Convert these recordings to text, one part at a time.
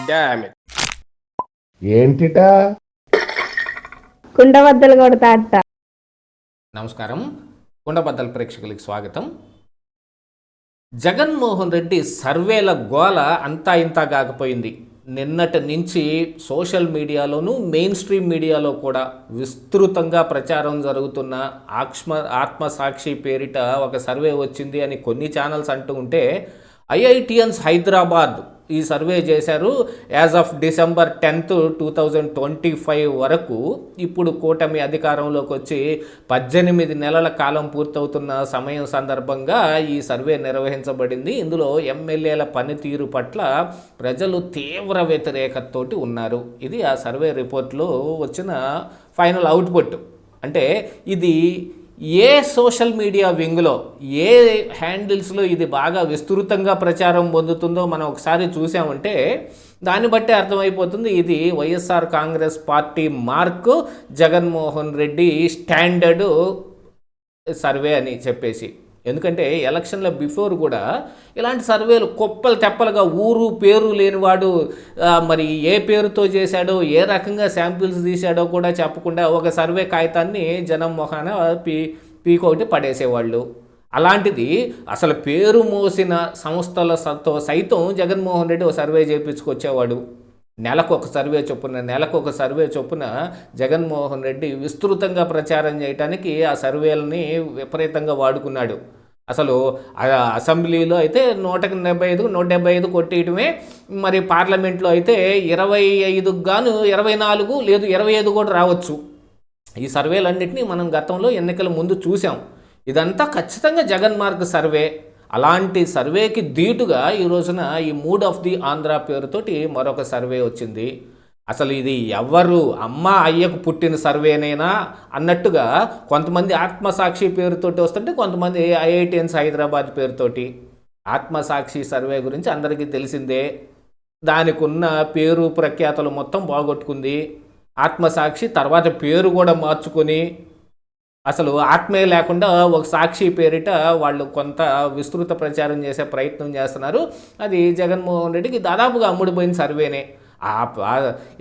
Damn it. ఏంటిటా కుండబద్దలు కొడతా అత్త. నమస్కారం, కుండబద్దల ప్రేక్షకులకి స్వాగతం. జగన్మోహన్ రెడ్డి సర్వేల గోల అంతా ఇంతా కాకపోయింది. నిన్నటి నుంచి సోషల్ మీడియాలోనూ మెయిన్ స్ట్రీమ్ మీడియాలో కూడా విస్తృతంగా ప్రచారం జరుగుతున్న ఆత్మసాక్షి పేరిట ఒక సర్వే వచ్చింది అని కొన్ని ఛానల్స్ అంటూ ఉంటే, ఐఐటియన్స్ హైదరాబాద్ ఈ సర్వే చేశారు. యాజ్ ఆఫ్ December 10th, 2025 వరకు ఇప్పుడు కూటమి అధికారంలోకి వచ్చి 18 నెలల కాలం పూర్తవుతున్న సమయం సందర్భంగా ఈ సర్వే నిర్వహించబడింది. ఇందులో ఎమ్మెల్యేల పనితీరు పట్ల ప్రజలు తీవ్ర వ్యతిరేకతతోటి ఉన్నారు. ఇది ఆ సర్వే రిపోర్ట్లో వచ్చిన ఫైనల్ అవుట్పుట్. అంటే ఇది ఏ సోషల్ మీడియా వింగ్లో, ఏ హ్యాండిల్స్లో ఇది బాగా విస్తృతంగా ప్రచారం పొందుతుందో మనం ఒకసారి చూసామంటే దాన్ని బట్టి అర్థమైపోతుంది ఇది YSR Congress party mark Jaganmohan Reddy standard survey అని చెప్పేసి. ఎందుకంటే ఎలక్షన్ల బిఫోర్ కూడా ఇలాంటి సర్వేలు కుప్పలు తెప్పలుగా ఊరు పేరు లేనివాడు మరి ఏ పేరుతో చేశాడో, ఏ రకంగా శాంపిల్స్ తీశాడో కూడా చెప్పకుండా ఒక సర్వే కాగితాన్ని జనం మొహాన పీకొకటి పడేసేవాళ్ళు. అలాంటిది అసలు పేరు మోసిన సంస్థలతో సైతం జగన్మోహన్ రెడ్డి ఒక సర్వే చేయించుకొచ్చేవాడు. నెలకు ఒక సర్వే చొప్పున జగన్మోహన్ రెడ్డి విస్తృతంగా ప్రచారం చేయడానికి ఆ సర్వేలని విపరీతంగా వాడుకున్నాడు. అసలు అసెంబ్లీలో అయితే 175 కొట్టేయటమే, మరి పార్లమెంట్లో అయితే 25 గాను 24 లేదు 25 కూడా రావచ్చు. ఈ సర్వేలన్నింటినీ మనం గతంలో ఎన్నికల ముందు చూసాం. ఇదంతా ఖచ్చితంగా జగన్ మార్క్ సర్వే. అలాంటి సర్వేకి ధీటుగా ఈ రోజున ఈ మూడ్ ఆఫ్ ది ఆంధ్ర పేరుతోటి మరొక సర్వే వచ్చింది. అసలు ఇది ఎవరు అమ్మ అయ్యకు పుట్టిన సర్వేనేనా అన్నట్టుగా కొంతమంది ఆత్మసాక్షి పేరుతోటి వస్తుంటే, కొంతమంది ఐఐటియన్స్ హైదరాబాద్ పేరుతోటి. ఆత్మసాక్షి సర్వే గురించి అందరికీ తెలిసిందే. దానికి ఉన్న పేరు ప్రఖ్యాతలు మొత్తం బాగొట్టుకుంది. ఆత్మసాక్షి తర్వాత పేరు కూడా మార్చుకొని అసలు ఆత్మే లేకుండా ఒక సాక్షి పేరిట వాళ్ళు కొంత విస్తృత ప్రచారం చేసే ప్రయత్నం చేస్తున్నారు. అది జగన్మోహన్ రెడ్డికి దాదాపుగా అమ్ముడుపోయిన సర్వేనే.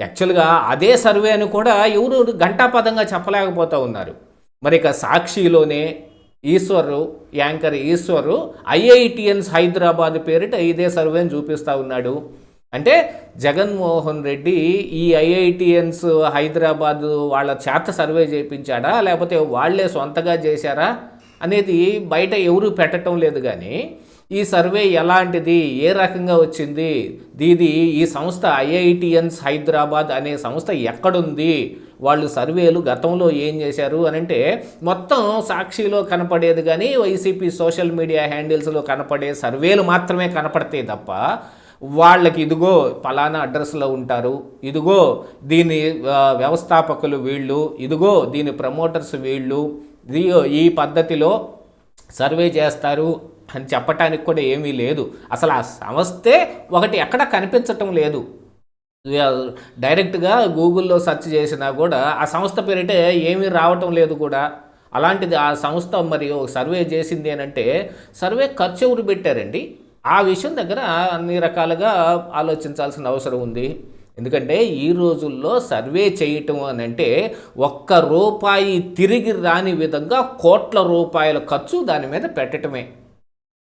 యాక్చువల్గా అదే సర్వే అని కూడా ఎవరు ఘంటాపదంగా చెప్పలేకపోతూ ఉన్నారు. మరి ఇక సాక్షిలోనే యాంకర్ ఈశ్వరు ఐఐటియన్స్ హైదరాబాద్ పేరిట ఇదే సర్వేని చూపిస్తూ ఉన్నాడు. అంటే జగన్మోహన్ రెడ్డి ఈ ఐఐటియన్స్ హైదరాబాద్ వాళ్ళ చేత సర్వే చేయించాడా, లేకపోతే వాళ్లే సొంతగా చేశారా అనేది బయట ఎవరూ పెట్టడం లేదు. కానీ ఈ సర్వే ఎలాంటిది, ఏ రకంగా వచ్చింది, ఈ సంస్థ ఐఐటియన్స్ హైదరాబాద్ అనే సంస్థ ఎక్కడుంది, వాళ్ళు సర్వేలు గతంలో ఏం చేశారు అని అంటే మొత్తం సాక్షిలో కనపడేది కానీ వైసీపీ సోషల్ మీడియా హ్యాండిల్స్లో కనపడే సర్వేలు మాత్రమే కనపడతాయి తప్ప వాళ్ళకి ఇదిగో పలానా అడ్రస్లో ఉంటారు, ఇదిగో దీని వ్యవస్థాపకులు వీళ్ళు, ఇదిగో దీని ప్రమోటర్స్ వీళ్ళు, ఈ పద్ధతిలో సర్వే చేస్తారు అని చెప్పటానికి కూడా ఏమీ లేదు. అసలు ఆ సంస్థే ఒకటి ఎక్కడ కనిపించటం లేదు. డైరెక్ట్గా గూగుల్లో సెర్చ్ చేసినా కూడా ఆ సంస్థ పేరిటే ఏమీ రావటం లేదు కూడా. అలాంటిది ఆ సంస్థ మరి సర్వే చేసింది అని అంటే సర్వే ఖర్చు ఎవరు పెట్టారండి? ఆ విషయం దగ్గర అన్ని రకాలుగా ఆలోచించాల్సిన అవసరం ఉంది. ఎందుకంటే ఈ రోజుల్లో సర్వే చేయటం అని అంటే ₹1 తిరిగి రాని విధంగా కోట్ల రూపాయల ఖర్చు దాని మీద పెట్టడమే.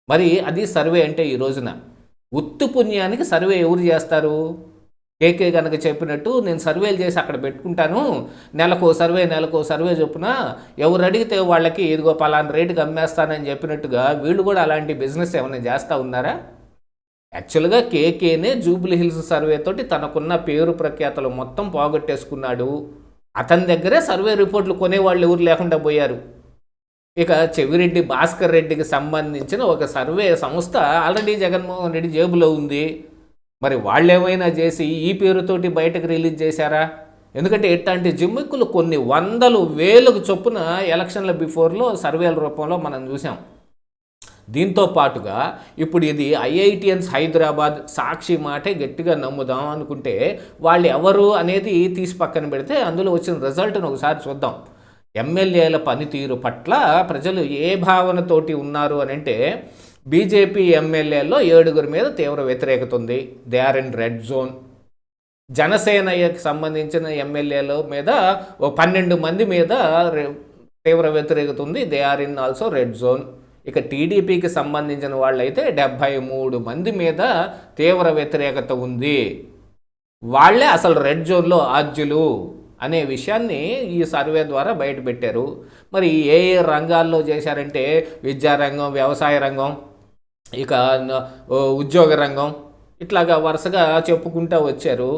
మరి అది సర్వే అంటే ఈ రోజున ఉత్తి పుణ్యానికి సర్వే ఎవరు చేస్తారు? కేకే కనుక చెప్పినట్టు నేను సర్వేలు చేసి అక్కడ పెట్టుకుంటాను, నెలకో సర్వే చొప్పున ఎవరు అడిగితే వాళ్ళకి ఇదిగో పలానా రేటుకి అమ్మేస్తానని చెప్పినట్టుగా వీళ్ళు కూడా అలాంటి బిజినెస్ ఏమైనా చేస్తూ ఉన్నారా? యాక్చువల్గా కేకేనే జూబ్లీ హిల్స్ సర్వేతోటి తనకున్న పేరు ప్రఖ్యాతలు మొత్తం పోగొట్టేసుకున్నాడు. అతని దగ్గరే సర్వే రిపోర్ట్లు కొనేవాళ్ళు ఎవరు లేకుండా పోయారు. ఇక చెవిరెడ్డి భాస్కర్ రెడ్డికి సంబంధించిన ఒక సర్వే సంస్థ ఆల్రెడీ జగన్మోహన్ రెడ్డి జేబులో ఉంది. మరి వాళ్ళు ఏమైనా చేసి ఈ పేరుతోటి బయటకు రిలీజ్ చేశారా? ఎందుకంటే ఇట్లాంటి జిమ్మిక్కులు కొన్ని 100,000 చొప్పున ఎలక్షన్ల బిఫోర్లో సర్వేల రూపంలో మనం చూసాం. దీంతో పాటుగా ఇప్పుడు ఇది ఐఐటియన్స్ హైదరాబాద్ సాక్షి మాటే గట్టిగా నమ్ముదాం అనుకుంటే వాళ్ళు ఎవరు అనేది తీసి పక్కన పెడితే అందులో వచ్చిన రిజల్ట్ను ఒకసారి చూద్దాం. ఎమ్మెల్యేల పనితీరు పట్ల ప్రజలు ఏ భావనతోటి ఉన్నారు అని అంటే బీజేపీ ఎమ్మెల్యేల్లో 7 మీద తీవ్ర వ్యతిరేకత ఉంది. They are in red zone. జనసేనకి సంబంధించిన ఎమ్మెల్యేల మీద 12 మంది మీద తీవ్ర వ్యతిరేకత ఉంది. They are in also red zone. ఇక టీడీపీకి సంబంధించిన వాళ్ళైతే 73 మంది మీద తీవ్ర వ్యతిరేకత ఉంది. వాళ్ళే అసలు రెడ్ జోన్లో ఆద్యులు అనే విషయాన్ని ఈ సర్వే ద్వారా బయటపెట్టారు. మరి ఏ రంగాల్లో చేశారంటే విద్యారంగం, వ్యవసాయ రంగం, ఇక ఉద్యోగ రంగం, ఇట్లాగా వరుసగా చెప్పుకుంటూ వచ్చారు.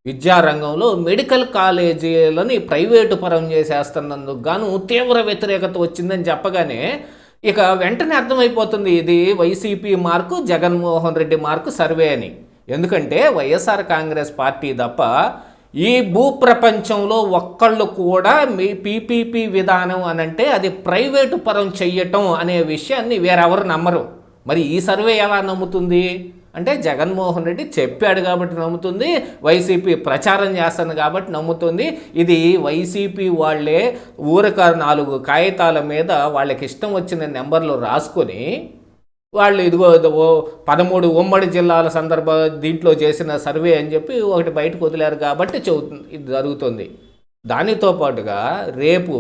విద్యారంగంలో మెడికల్ కాలేజీలని ప్రైవేటు పరం చేసేస్తున్నందుకు గాను తీవ్ర వ్యతిరేకత వచ్చిందని చెప్పగానే ఇక వెంటనే అర్థమైపోతుంది ఇది YCP mark, Jaganmohan Reddy mark survey అని. ఎందుకంటే వైఎస్ఆర్ కాంగ్రెస్ పార్టీ తప్ప ఈ భూప్రపంచంలో ఒక్కళ్ళు కూడా మీ పీపీపీ విధానం అనంటే అది ప్రైవేటు పరం చెయ్యటం అనే విషయాన్ని వేరెవరు నమ్మరు. మరి ఈ సర్వే ఎలా నమ్ముతుంది అంటే జగన్మోహన్ రెడ్డి చెప్పాడు కాబట్టి నమ్ముతుంది, వైసీపీ ప్రచారం చేస్తుంది కాబట్టి నమ్ముతుంది. ఇది వైసీపీ వాళ్ళే ఊరక 4 కాగితాల మీద వాళ్ళకి ఇష్టం వచ్చిన నెంబర్లు రాసుకొని వాళ్ళు ఇదిగో 13 ఉమ్మడి జిల్లాల దీంట్లో చేసిన సర్వే అని చెప్పి ఒకటి బయటకు వదిలేరు కాబట్టి ఇది జరుగుతుంది. దానితో పాటుగా రేపు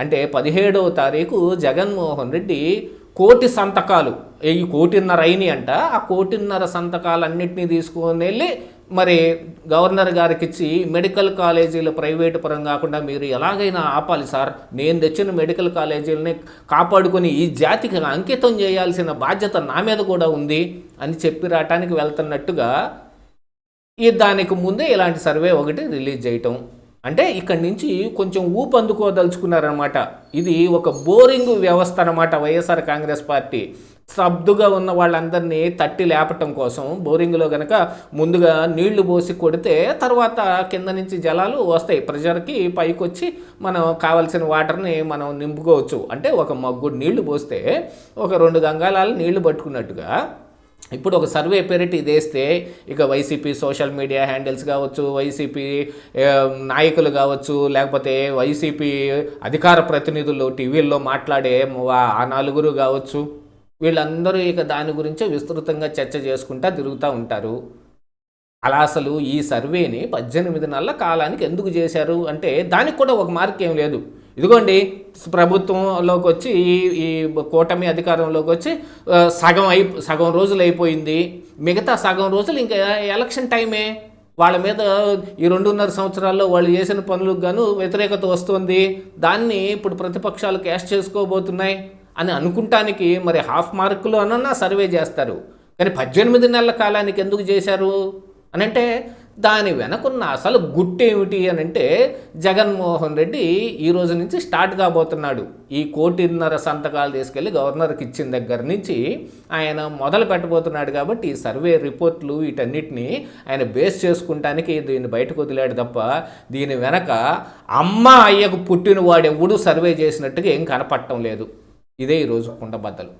అంటే 17వ తారీఖు జగన్మోహన్ రెడ్డి 1 కోటి సంతకాలు, ఈ 1.5 కోటి అయినాయి అంట. ఆ 1.5 కోటి సంతకాలన్నింటినీ తీసుకొని వెళ్ళి మరి గవర్నర్ గారికి ఇచ్చి మెడికల్ కాలేజీలు ప్రైవేటు పరం కాకుండా మీరు ఎలాగైనా ఆపాలి సార్, నేను తెచ్చిన మెడికల్ కాలేజీలని కాపాడుకొని ఈ జాతికి అంకితం చేయాల్సిన బాధ్యత నా మీద కూడా ఉంది అని చెప్పి రావటానికి వెళ్తున్నట్టుగా దానికి ముందే ఇలాంటి సర్వే ఒకటి రిలీజ్ చేయటం. అంటే ఇక్కడి నుంచి కొంచెం ఊపందుకోదలుచుకున్నారనమాట. ఇది ఒక బోరింగ్ వ్యవస్థ అనమాట. వైఎస్ఆర్ కాంగ్రెస్ పార్టీ స్తబ్దుగా ఉన్న వాళ్ళందరినీ తట్టి లేపటం కోసం బోరింగ్లో కనుక ముందుగా నీళ్లు పోసి కొడితే తర్వాత కింద నుంచి జలాలు వస్తాయి, ప్రెషర్కి పైకి వచ్చి మనం కావాల్సిన వాటర్ని మనం నింపుకోవచ్చు. అంటే ఒక మగ్గుడు నీళ్లు పోస్తే ఒక 2 గంగాళాలు నీళ్లు పట్టుకున్నట్టుగా ఇప్పుడు ఒక సర్వే పేరిటి ఇదేస్తే ఇక వైసీపీ సోషల్ మీడియా హ్యాండిల్స్ కావచ్చు, వైసీపీ నాయకులు కావచ్చు, లేకపోతే వైసీపీ అధికార ప్రతినిధులు టీవీల్లో మాట్లాడే ఆ 4 కావచ్చు, వీళ్ళందరూ ఇక దాని గురించే విస్తృతంగా చర్చ చేసుకుంటూ తిరుగుతూ ఉంటారు. అలా అసలు ఈ సర్వేని 18 నెలల కాలానికి ఎందుకు చేశారు అంటే దానికి కూడా ఒక మార్క్ ఏం లేదు. ఇదిగోండి ప్రభుత్వంలోకి వచ్చి ఈ కూటమి అధికారంలోకి వచ్చి సగం రోజులు అయిపోయింది, మిగతా సగం రోజులు ఇంకా ఎలక్షన్ టైమే. వాళ్ళ మీద ఈ 2.5 సంవత్సరాల్లో వాళ్ళు చేసిన పనులకు గాను వ్యతిరేకత వస్తుంది, దాన్ని ఇప్పుడు ప్రతిపక్షాలు క్యాష్ చేసుకోబోతున్నాయి అని అనుకుంటానికి మరి హాఫ్ మార్కులు అన్నా సర్వే చేస్తారు. కానీ 18 నెలల కాలానికి ఎందుకు చేశారు అని అంటే దాని వెనకున్న అసలు గుట్టేమిటి అని అంటే జగన్మోహన్ రెడ్డి ఈ రోజు నుంచి స్టార్ట్ కాబోతున్నాడు. ఈ 1.5 కోటి సంతకాలు తీసుకెళ్ళి గవర్నర్కి ఇచ్చిన దగ్గర నుంచి ఆయన మొదలు పెట్టబోతున్నాడు. కాబట్టి ఈ సర్వే రిపోర్ట్లు వీటన్నిటిని ఆయన బేస్ చేసుకుంటానికి దీన్ని బయటకు వదిలాడు తప్ప దీని వెనక అమ్మ అయ్యకు పుట్టిన వాడెవడు సర్వే చేసినట్టుగా ఏం కనపడటం లేదు. ఇదే ఈరోజు కుండబద్దలు.